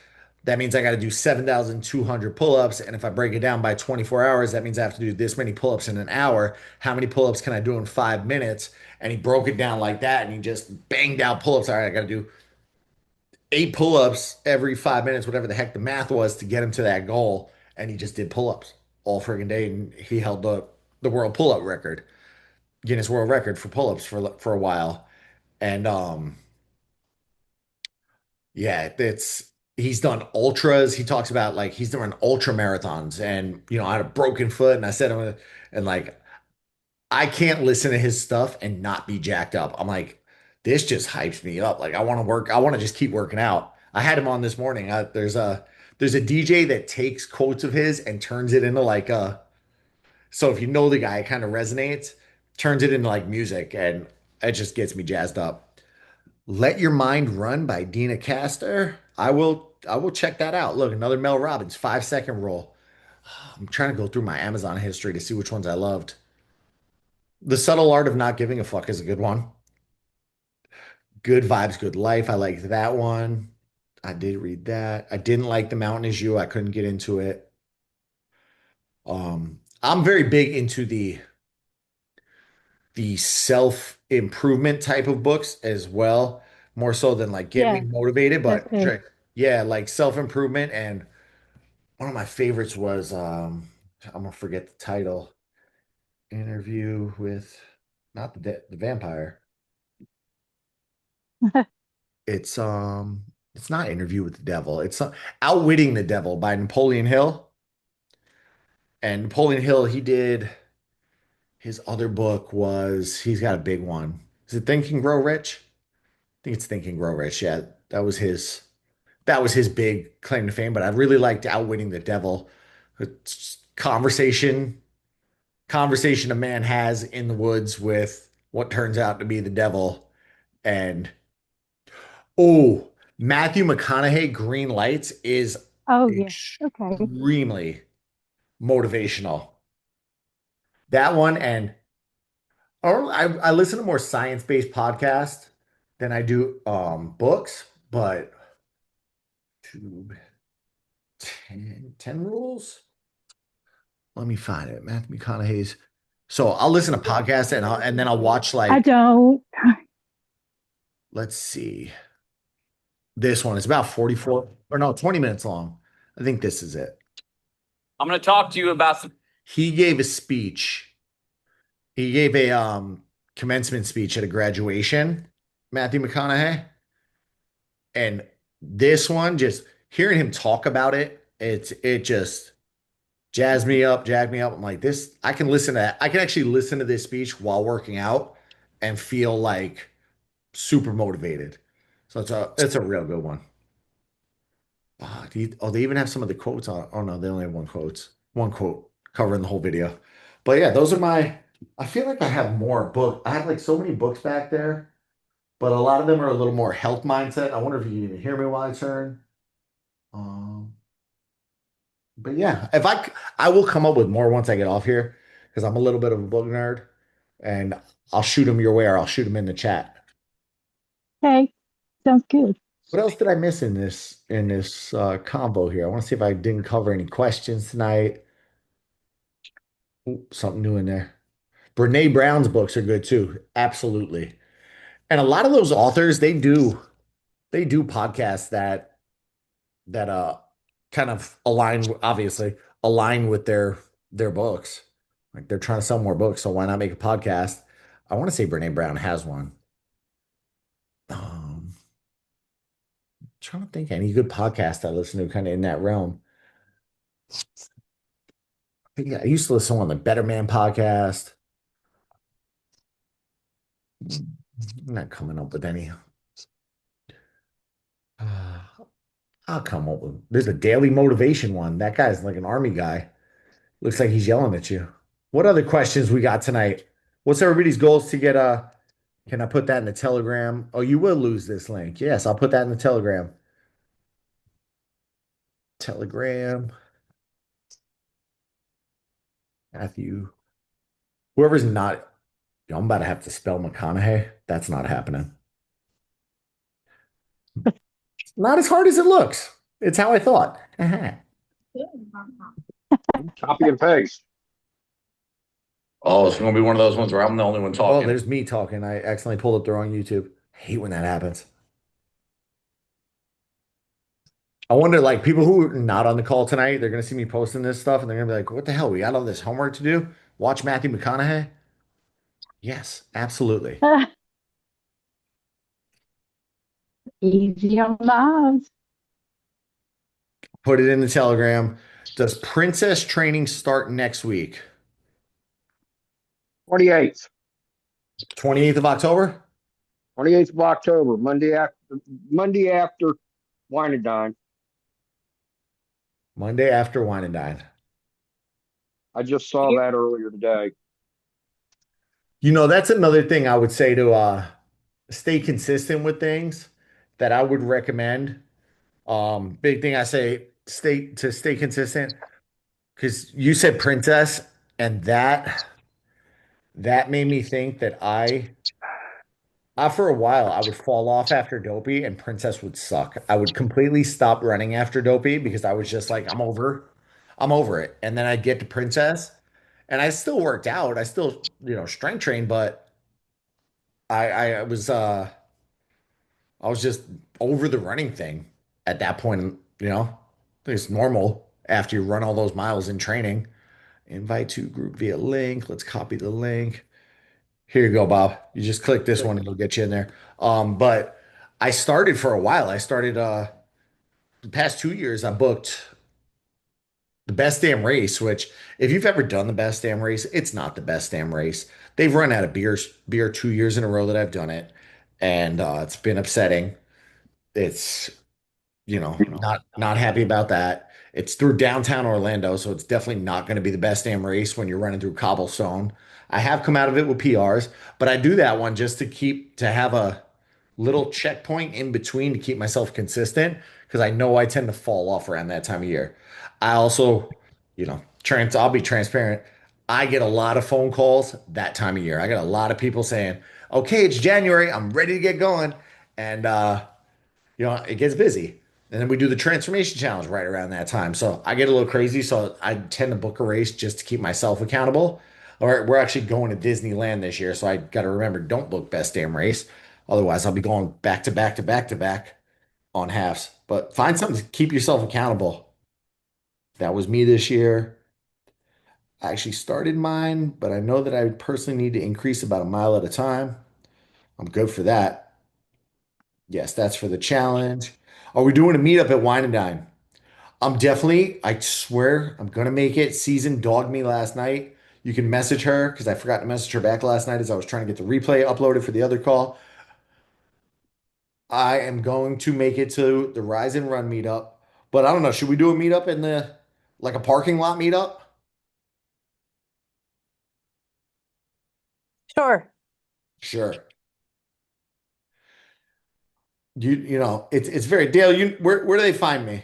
That means I got to do 7,200 pull-ups. And if I break it down by 24 hours, that means I have to do this many pull-ups in an hour. How many pull-ups can I do in 5 minutes? And he broke it down like that and he just banged out pull-ups. All right, I got to do 8 pull-ups every 5 minutes, whatever the heck the math was to get him to that goal. And he just did pull-ups all friggin' day. And he held the world pull-up record, Guinness World Record for pull-ups for a while. And yeah, he's done ultras. He talks about like he's doing ultra marathons and I had a broken foot and I said and like I can't listen to his stuff and not be jacked up. I'm like, this just hypes me up. Like I want to work. I want to just keep working out. I had him on this morning. There's a DJ that takes quotes of his and turns it into like so if you know the guy, it kind of resonates, turns it into like music, and it just gets me jazzed up. Let Your Mind Run by Dina Castor. I will check that out. Look, another Mel Robbins 5 second rule. I'm trying to go through my Amazon history to see which ones I loved. The Subtle Art of Not Giving a Fuck is a good one. Good Vibes, Good Life. I liked that one. I did read that. I didn't like The Mountain Is You. I couldn't get into it. I'm very big into the self-improvement type of books as well, more so than like get me Yeah, motivated, that's but good. yeah, like self-improvement. And one of my favorites was I'm gonna forget the title. Interview with not the vampire. It's not Interview with the Devil. It's Outwitting the Devil by Napoleon Hill. And Napoleon Hill, he did his other book was he's got a big one. Is it Think and Grow Rich? I think it's Think and Grow Rich. Yeah, that was his big claim to fame. But I really liked Outwitting the Devil. It's conversation a man has in the woods with what turns out to be the devil. And oh, Matthew McConaughey, Green Lights is Oh yeah. Okay. extremely motivational. That one and or I listen to more science-based podcasts than I do books, but tube 10 rules. Let me find it. Matthew McConaughey's. So I'll listen to podcasts and then I'll watch I like don't. let's see. This one is about 44 or no, 20 minutes long. I think this is it. I'm going to talk to you about some. He gave a speech. He gave a commencement speech at a graduation, Matthew McConaughey. And this one, just hearing him talk about it, it just jacked me up. I'm like, this, I can listen to that. I can actually listen to this speech while working out and feel like super motivated. So it's a real good one. They even have some of the quotes on. Oh no, they only have one quote covering the whole video. But yeah, those are I feel like I have more book. I have like so many books back there, but a lot of them are a little more health mindset. I wonder if you can even hear me while I turn. Um, but yeah, I will come up with more once I get off here because I'm a little bit of a book nerd, and I'll shoot them your way or I'll shoot them in the chat. Okay. Sounds good. What else did I miss in this combo here? I want to see if I didn't cover any questions tonight. Ooh, something new in there. Brene Brown's books are good too. Absolutely. And a lot of those authors, they do podcasts that kind of obviously align with their books. Like they're trying to sell more books, so why not make a podcast? I want to say Brene Brown has one. Trying to think any good podcast I listen to kind of in that realm. I used to listen on the Better Man podcast. I'm not coming up with any. I'll come up with. There's a daily motivation one. That guy's like an army guy. Looks like he's yelling at you. What other questions we got tonight? What's everybody's goals to get can I put that in the Telegram? Oh, you will lose this link. Yes, I'll put that in the Telegram. Telegram. Matthew. Whoever's not, I'm about to have to spell McConaughey. That's not happening. Not as hard as it looks. It's how I thought. Copy and paste. Oh, it's going to be one of those ones where I'm the only one Oh, talking. there's me talking. I accidentally pulled up the wrong YouTube. I hate when that happens. I wonder, like, people who are not on the call tonight, they're going to see me posting this stuff and they're going to be like, what the hell? We got all this homework to do? Watch Matthew McConaughey? Yes, absolutely. Easy on the eyes. Put it in the Telegram. Does Princess training start next week? 28th. 28th of October? 28th of October, Monday after Wine and Dine. Monday after Wine and Dine. I just saw that earlier today. You know, that's another thing I would say to stay consistent with things that I would recommend. Big thing I say, stay consistent, because you said Princess, and that made me think that I for a while I would fall off after Dopey and Princess would suck. I would completely stop running after Dopey because I was just like, I'm over it. And then I'd get to Princess and I still worked out. I still, strength trained, but I was just over the running thing at that point, I think it's normal after you run all those miles in training. Invite to group via link. Let's copy the link. Here you go, Bob. You just click this one and it'll get you in there. But I started for a while. I started the past 2 years, I booked the Best Damn Race, which if you've ever done the Best Damn Race, it's not the Best Damn Race. They've run out of beer 2 years in a row that I've done it, and it's been upsetting. It's not happy about that. It's through downtown Orlando, so it's definitely not going to be the Best Damn Race when you're running through cobblestone. I have come out of it with PRs, but I do that one just to have a little checkpoint in between to keep myself consistent because I know I tend to fall off around that time of year. I also, I'll be transparent. I get a lot of phone calls that time of year. I get a lot of people saying, "Okay, it's January. I'm ready to get going." And it gets busy. And then we do the transformation challenge right around that time. So I get a little crazy. So I tend to book a race just to keep myself accountable. All right, we're actually going to Disneyland this year. So I got to remember, don't book Best Damn Race. Otherwise, I'll be going back to back to back to back on halves. But find something to keep yourself accountable. That was me this year. I actually started mine, but I know that I personally need to increase about a mile at a time. I'm good for that. Yes, that's for the challenge. Are we doing a meetup at Wine and Dine? I swear, I'm gonna make it. Season dogged me last night. You can message her because I forgot to message her back last night as I was trying to get the replay uploaded for the other call. I am going to make it to the Rise and Run meetup, but I don't know. Should we do a meetup in like a parking lot meetup? Sure. Sure. It's very Dale. Where do they find me?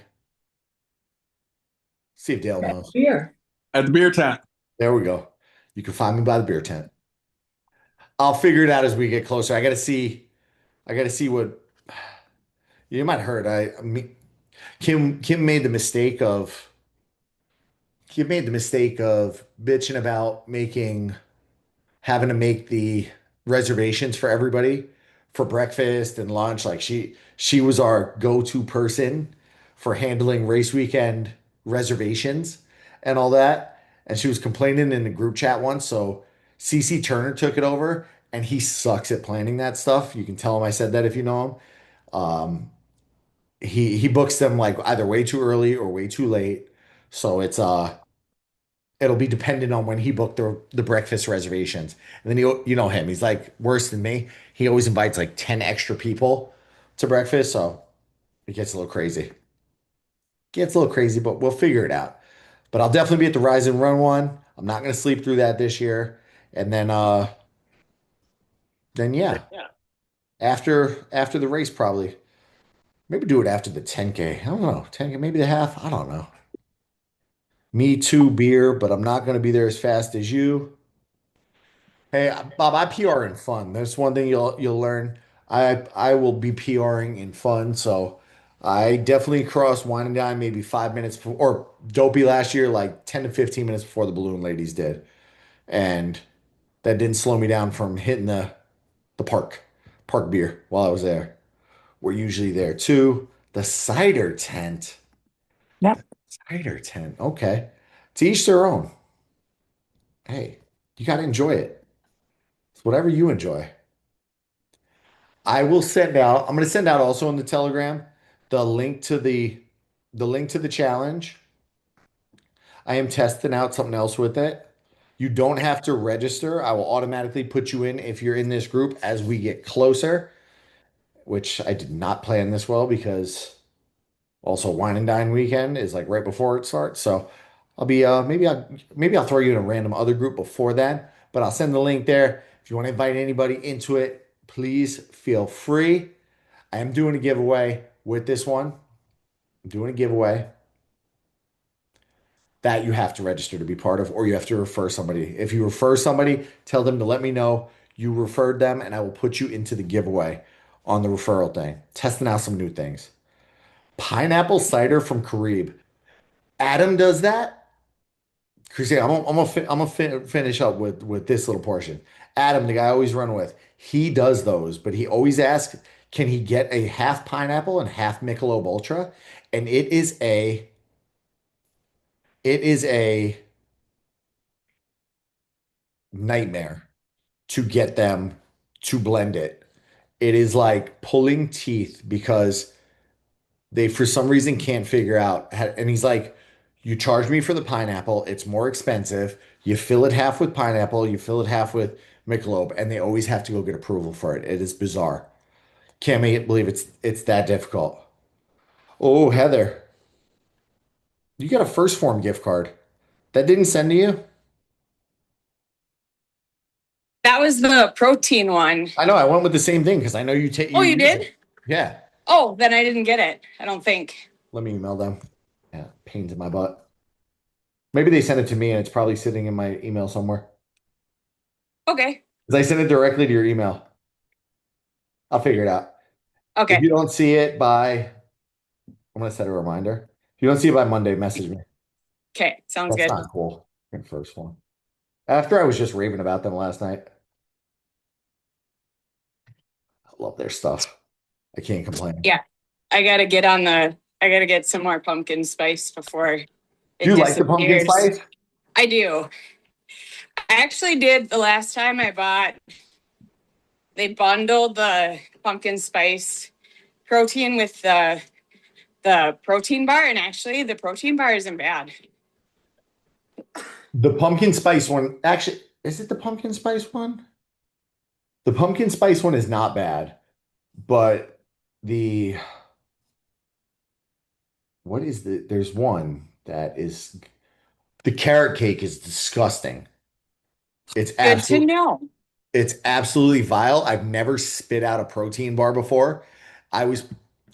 See if Dale knows. Beer. At the beer tent. There we go. You can find me by the beer tent. I'll figure it out as we get closer. I got to see what you might have heard. Kim made the mistake of bitching about having to make the reservations for everybody for breakfast and lunch. Like she was our go-to person for handling race weekend reservations and all that. and she was complaining in the group chat once. So CC Turner took it over, and he sucks at planning that stuff. You can tell him I said that if you know him. He books them like either way too early or way too late. So it'll be dependent on when he booked the breakfast reservations. And then you know him, he's like worse than me. He always invites like 10 extra people to breakfast, so it gets a little crazy. Gets a little crazy, but we'll figure it out. But I'll definitely be at the Rise and Run one. I'm not gonna sleep through that this year. And then yeah, after the race probably. Maybe do it after the 10K. I don't know. 10K, maybe the half. I don't know. Me too, beer, but I'm not going to be there as fast as you. Hey, Bob, I PR in fun. That's one thing you'll learn. I will be PRing in fun. So I definitely crossed Wine and Dine maybe 5 minutes before, or Dopey last year, like 10 to 15 minutes before the Balloon Ladies did. And that didn't slow me down from hitting the park beer while I was there. We're usually there too. The cider tent. Yep. Cider tent. Okay. To each their own. Hey, you got to enjoy it. It's whatever you enjoy. I'm going to send out also in the Telegram the link to the challenge. I am testing out something else with it. You don't have to register. I will automatically put you in if you're in this group as we get closer, which I did not plan this well because also Wine and Dine weekend is like right before it starts. So I'll be maybe I'll throw you in a random other group before that, but I'll send the link there. If you want to invite anybody into it, please feel free. I am doing a giveaway with this one. I'm doing a giveaway that you have to register to be part of, or you have to refer somebody. If you refer somebody, tell them to let me know you referred them, and I will put you into the giveaway on the referral thing. Testing out some new things. Pineapple cider from Carib. Adam does that. Christine, I'm gonna finish up with this little portion. Adam, the guy I always run with, he does those, but he always asks, can he get a half pineapple and half Michelob Ultra? And it is a nightmare to get them to blend it. It is like pulling teeth because they for some reason can't figure out how, and he's like, you charge me for the pineapple, it's more expensive. You fill it half with pineapple, you fill it half with Michelob, and they always have to go get approval for it. It is bizarre. Can't believe it's that difficult. Oh, Heather, you got a First Form gift card. That didn't send to you? That was the protein one. I know, I went with the same thing because I know you take. Oh, you use did? it. Yeah. Oh, then I didn't get it. I don't think. Let me email them. Yeah, pains in my butt. Maybe they sent it to me and it's probably sitting in my email somewhere. Okay. Because I sent it directly to your email. I'll figure it out. Okay. If you don't see it by, I'm gonna set a reminder. If you don't see it by Monday, message me. Okay. Sounds That's good. not cool. First one. After I was just raving about them last night. I love their stuff. I can't complain. Yeah. I gotta get some more pumpkin spice before it Do you like the pumpkin disappears. spice? I do. I actually did the last time I bought, they bundled the pumpkin spice protein with the protein bar, and actually the protein bar isn't bad. The pumpkin spice one, actually, is it the pumpkin spice one? The pumpkin spice one is not bad, but there's one that is, the carrot cake is disgusting. It's Good to know. It's absolutely vile. I've never spit out a protein bar before. I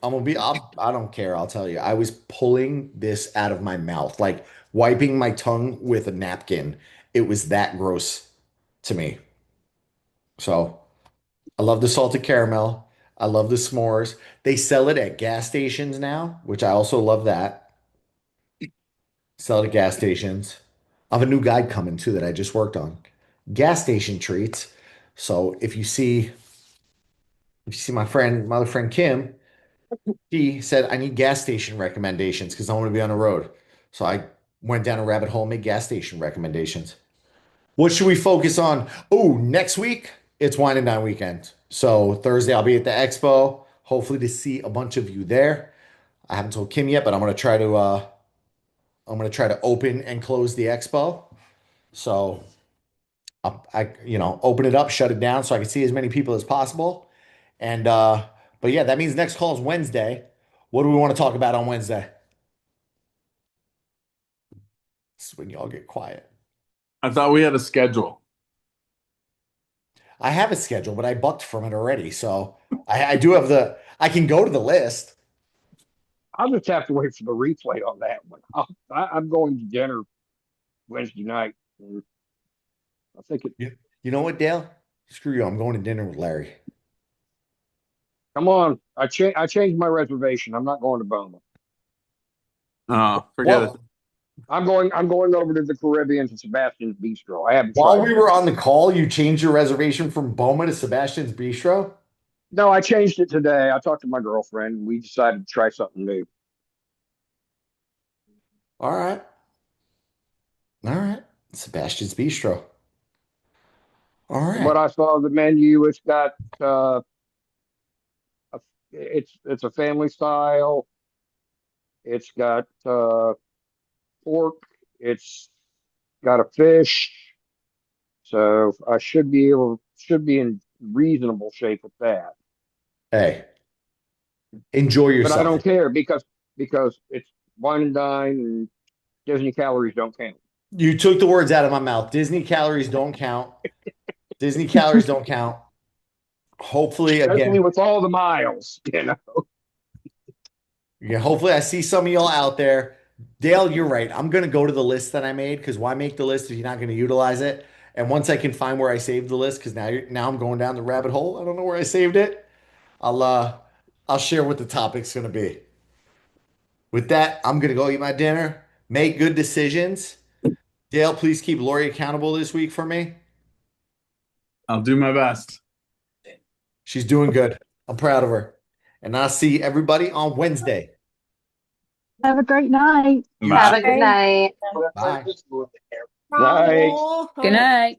don't care. I'll tell you. I was pulling this out of my mouth, like wiping my tongue with a napkin. It was that gross to me. So I love the salted caramel. I love the s'mores. They sell it at gas stations now, which I also love that. Sell it at gas stations. I have a new guide coming too that I just worked on. Gas station treats. So if you see my other friend Kim, she said I need gas station recommendations because I want to be on the road. So I went down a rabbit hole, made gas station recommendations. What should we focus on? Oh, next week it's Wine and Dine weekend. So Thursday I'll be at the expo, hopefully to see a bunch of you there. I haven't told Kim yet, but I'm gonna try to open and close the expo. So open it up, shut it down so I can see as many people as possible. And but yeah, that means next call is Wednesday. What do we want to talk about on Wednesday? This is when y'all get quiet. I thought we had a schedule. I have a schedule, but I bucked from it already. So I do have I can go to the list. I'll just have to wait for the replay on that one. I'm going to dinner Wednesday night. I think it. You know what, Dale? Screw you. I'm going to dinner with Larry. Come on. I changed my reservation. I'm not going to Boma. Forget it. I'm going over to the Caribbean to Sebastian's Bistro. I haven't While tried we were on the call, you changed your reservation from Boma to Sebastian's Bistro? No, I changed it today. I talked to my girlfriend and we decided to try something new. All right. All right. Sebastian's Bistro. All right. But I saw the menu. It's got it's a family style. It's got pork. It's got a fish. So I should be in reasonable shape with that. Hey, enjoy yourself. But I don't care because it's Wine and Dine and Disney calories don't count. You took the words out of my mouth. Disney calories don't count. Disney calories don't count. Hopefully, especially with all the miles, Yeah, hopefully I see some of y'all out there. Dale, you're right. I'm going to go to the list that I made because why make the list if you're not going to utilize it? And once I can find where I saved the list, because now I'm going down the rabbit hole. I don't know where I saved it. I'll share what the topic's going to be. With that, I'm going to go eat my dinner. Make good decisions. Dale, please keep Lori accountable this week for me. I'll do my best. She's doing good. I'm proud of her. And I'll see everybody on Wednesday. Have a great night. Have a good night. Bye. Bye. Good night.